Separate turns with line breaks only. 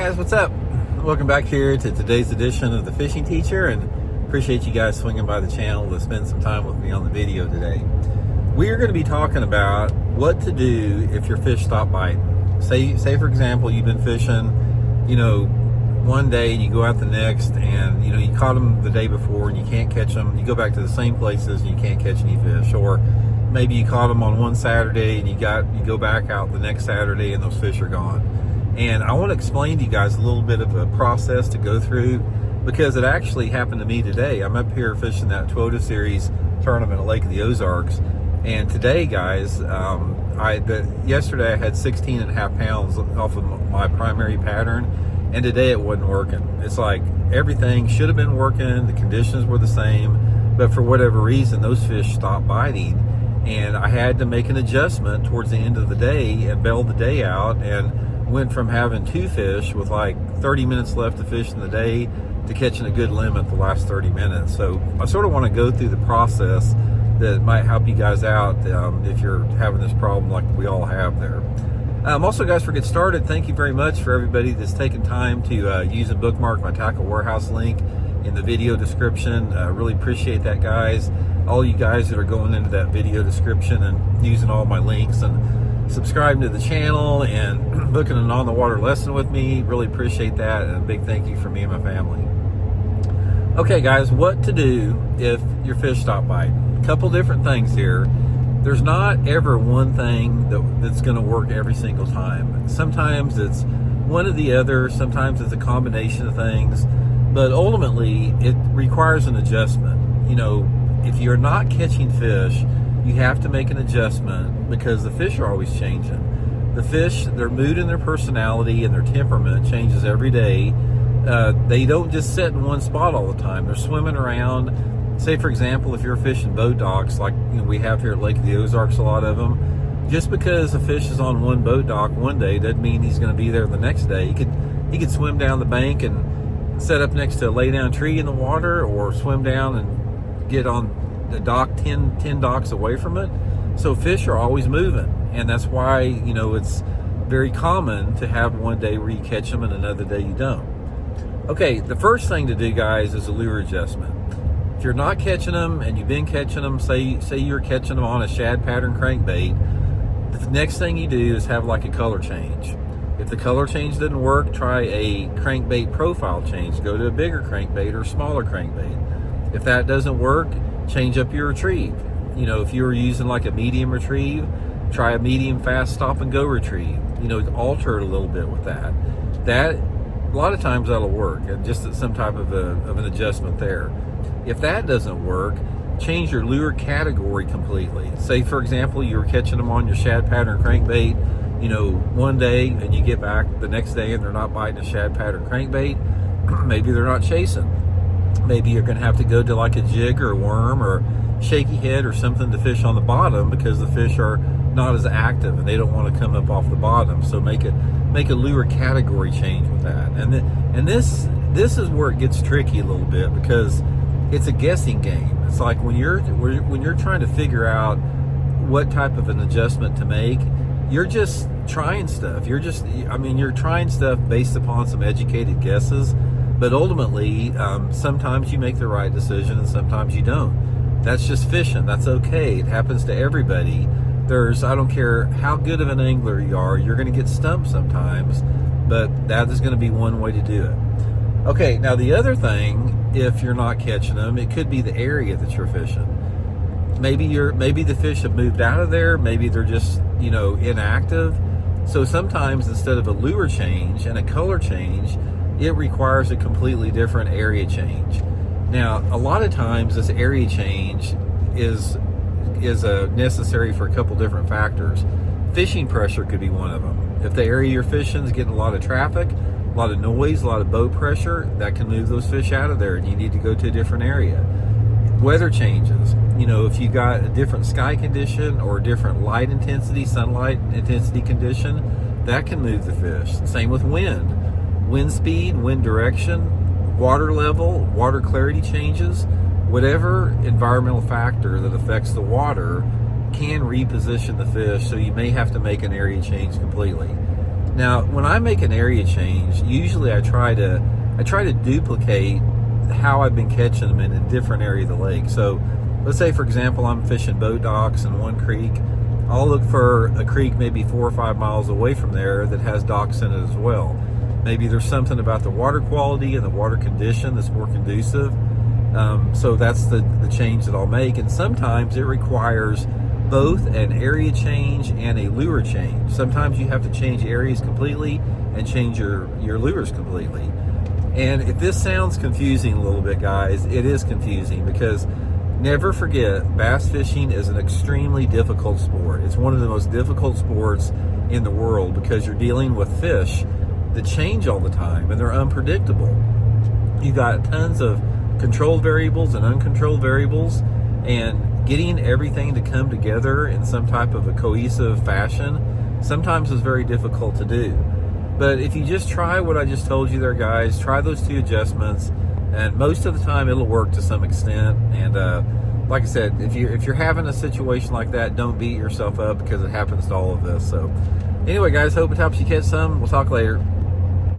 Guys, what's up? Welcome back here to today's edition of the Fishing Teacher, and appreciate you guys swinging by the channel to spend some time with me on the video today. We are going to be talking about what to do if your fish stop biting. Say for example, you've been fishing, one day and you go out the next, and you caught them the day before and you can't catch them. You go back to the same places and you can't catch any fish, or maybe you caught them on one Saturday and you go back out the next Saturday and those fish are gone. And I want to explain to you guys a little bit of a process to go through, because it actually happened to me today. I'm up here fishing that Toyota Series tournament at Lake of the Ozarks, and today, guys, yesterday I had 16 and a half pounds off of my primary pattern, and today it wasn't working. It's like everything should have been working, the conditions were the same, but for whatever reason those fish stopped biting, and I had to make an adjustment towards the end of the day and bailed the day out, and went from having 2 fish with like 30 minutes left to fish in the day to catching a good limit the last 30 minutes. So I sort of want to go through the process that might help you guys out if you're having this problem like we all have there. Also, guys, for get started, thank you very much for everybody that's taken time to use and bookmark my Tackle Warehouse link in the video description. Really appreciate that, guys. All you guys that are going into that video description and using all my links and subscribing to the channel and booking an on-the-water lesson with me, really appreciate that, and a big thank you from me and my family. Okay, guys, what to do if your fish stop biting? A couple different things here. There's not ever one thing that's going to work every single time. Sometimes it's one or the other, sometimes it's a combination of things, but ultimately it requires an adjustment. If you're not catching fish, you have to make an adjustment, because the fish are always changing. The fish, their mood and their personality and their temperament changes every day. They don't just sit in one spot all the time. They're swimming around. Say, for example, if you're fishing boat docks, like we have here at Lake of the Ozarks, a lot of them, just because a fish is on one boat dock one day doesn't mean he's going to be there the next day. He could swim down the bank and set up next to a lay-down tree in the water, or swim down and get on the dock 10 docks away from it. So fish are always moving, and that's why it's very common to have one day where you catch them and another day you don't. Okay, the first thing to do, guys, is a lure adjustment. If you're not catching them and you've been catching them, say you're catching them on a shad pattern crankbait, the next thing you do is have like a color change. If the color change didn't work, try a crankbait profile change. Go to a bigger crankbait or smaller crankbait. If that doesn't work, change up your retrieve. If you were using like a medium retrieve, try a medium fast stop and go retrieve. Alter it a little bit with that. A lot of times that'll work, and just some type of an adjustment there. If that doesn't work, change your lure category completely. Say, for example, you were catching them on your shad pattern crankbait, one day, and you get back the next day and they're not biting a shad pattern crankbait. Maybe they're not chasing. Maybe you're going to have to go to like a jig or a worm or shaky head or something to fish on the bottom, because the fish are not as active and they don't want to come up off the bottom. So make a lure category change with that. And this is where it gets tricky a little bit, because it's a guessing game. It's like when you're trying to figure out what type of an adjustment to make, you're just trying stuff. You're trying stuff based upon some educated guesses. But ultimately, sometimes you make the right decision and sometimes you don't. That's just fishing. That's okay. It happens to everybody. I don't care how good of an angler you are, you're going to get stumped sometimes, but that is going to be one way to do it. Okay, now the other thing, if you're not catching them, it could be the area that you're fishing. Maybe the fish have moved out of there. Maybe they're just, inactive. So sometimes instead of a lure change and a color change, it requires a completely different area change. Now, a lot of times this area change is necessary for a couple different factors. Fishing pressure could be one of them. If the area you're fishing is getting a lot of traffic, a lot of noise, a lot of boat pressure, that can move those fish out of there and you need to go to a different area. Weather changes. If you got a different sky condition or a different light intensity, sunlight intensity condition, that can move the fish. Same with wind. Wind speed, wind direction, water level, water clarity changes, whatever environmental factor that affects the water can reposition the fish, so you may have to make an area change completely. Now, when I make an area change, usually I try to duplicate how I've been catching them in a different area of the lake. So let's say, for example, I'm fishing boat docks in one creek. I'll look for a creek maybe 4 or 5 miles away from there that has docks in it as well. Maybe there's something about the water quality and the water condition that's more conducive. So that's the change that I'll make. And sometimes it requires both an area change and a lure change. Sometimes you have to change areas completely and change your lures completely. And if this sounds confusing a little bit, guys, it is confusing, because never forget, bass fishing is an extremely difficult sport. It's one of the most difficult sports in the world, because you're dealing with fish that change all the time and they're unpredictable. You got tons of controlled variables and uncontrolled variables, and getting everything to come together in some type of a cohesive fashion sometimes is very difficult to do. But if you just try what I just told you there, guys, try those 2 adjustments, and most of the time it'll work to some extent. And like I said, if you're having a situation like that, don't beat yourself up, because it happens to all of us. So anyway, guys, hope it helps you catch some. We'll talk later.